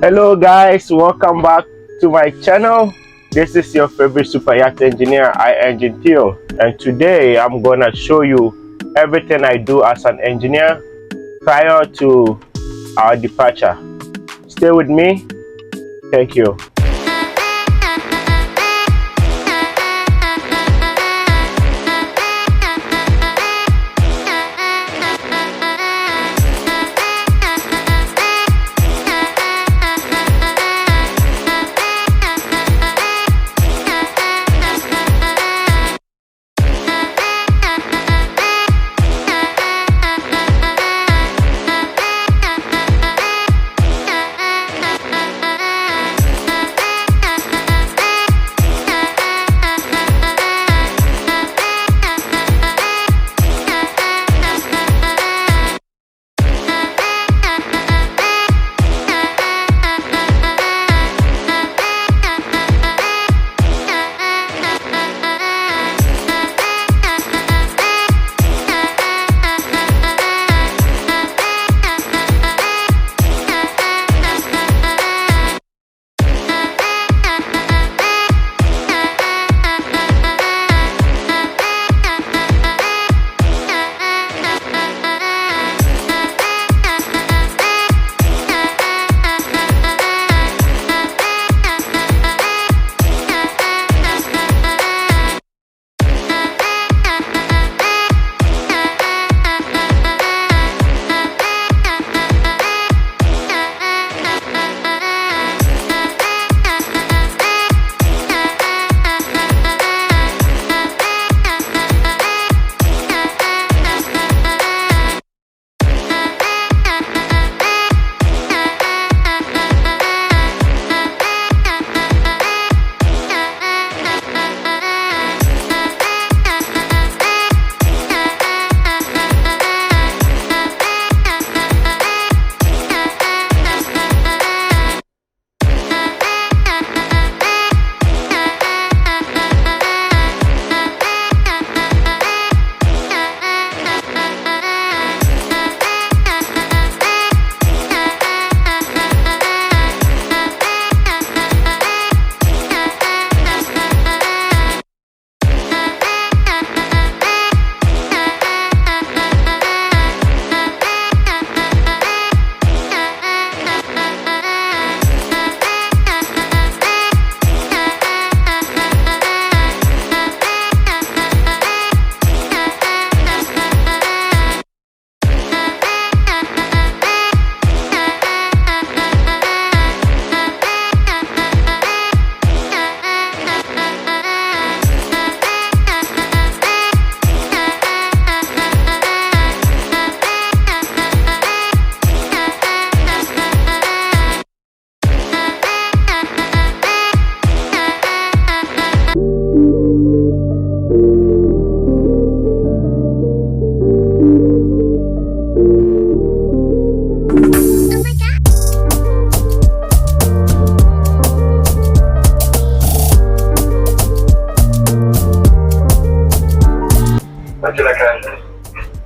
Hello guys, welcome back to my channel. This is your favorite super yacht engineer, ING THEO, and today I'm gonna show you everything I do as an engineer prior to our departure. Stay with me. Thank you.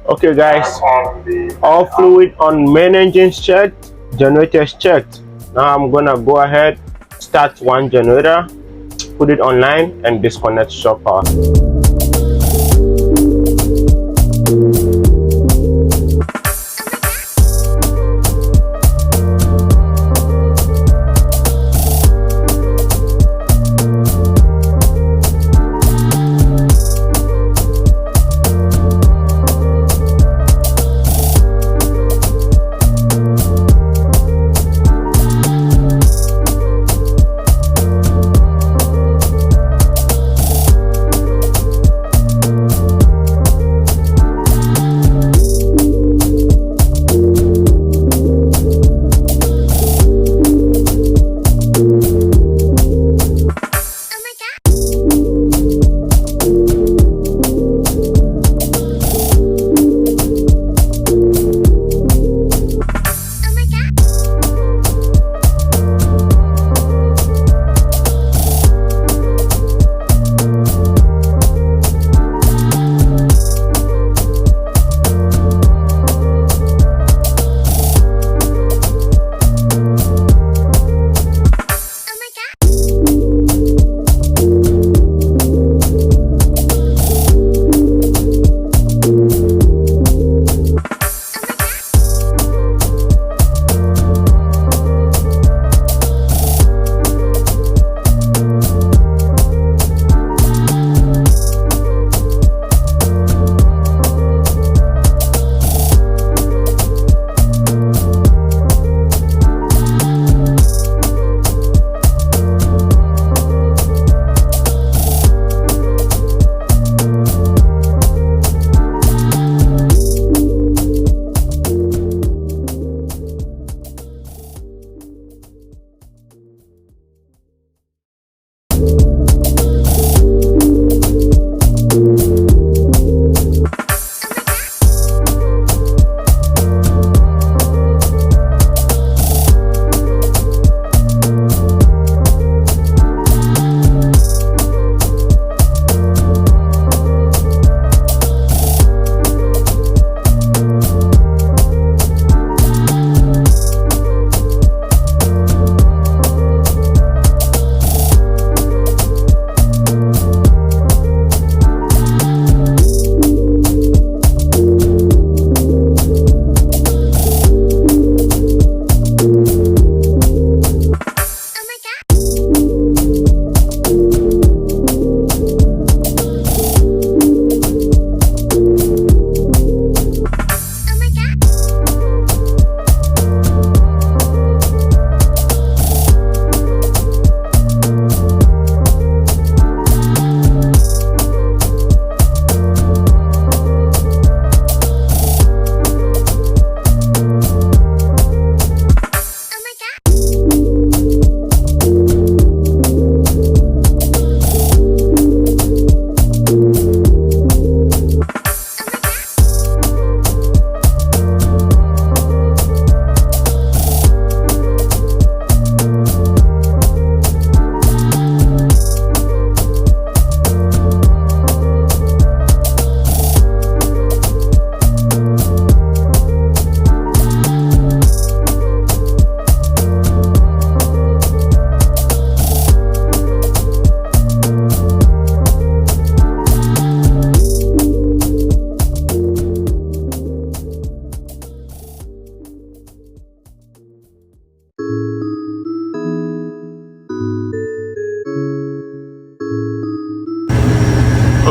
Okay guys, all fluid on main engines checked, generators checked. Now I'm gonna go ahead, start one generator, put it online and disconnect shore power.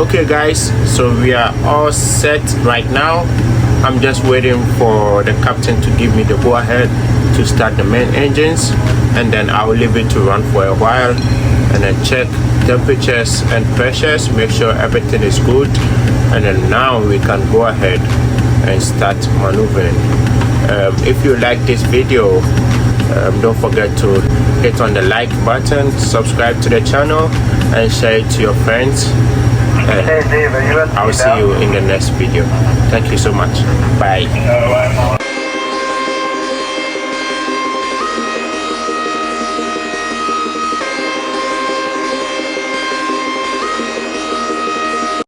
Okay guys, so we are all set right now. I'm just waiting for the captain to give me the go ahead to start the main engines, and then I will leave it to run for a while and then check temperatures and pressures, make sure everything is good, and then now we can go ahead and start maneuvering. If you like this video, don't forget to hit on the like button, subscribe to the channel, and share it to your friends. I'll see you in the next video. Thank you so much. Bye.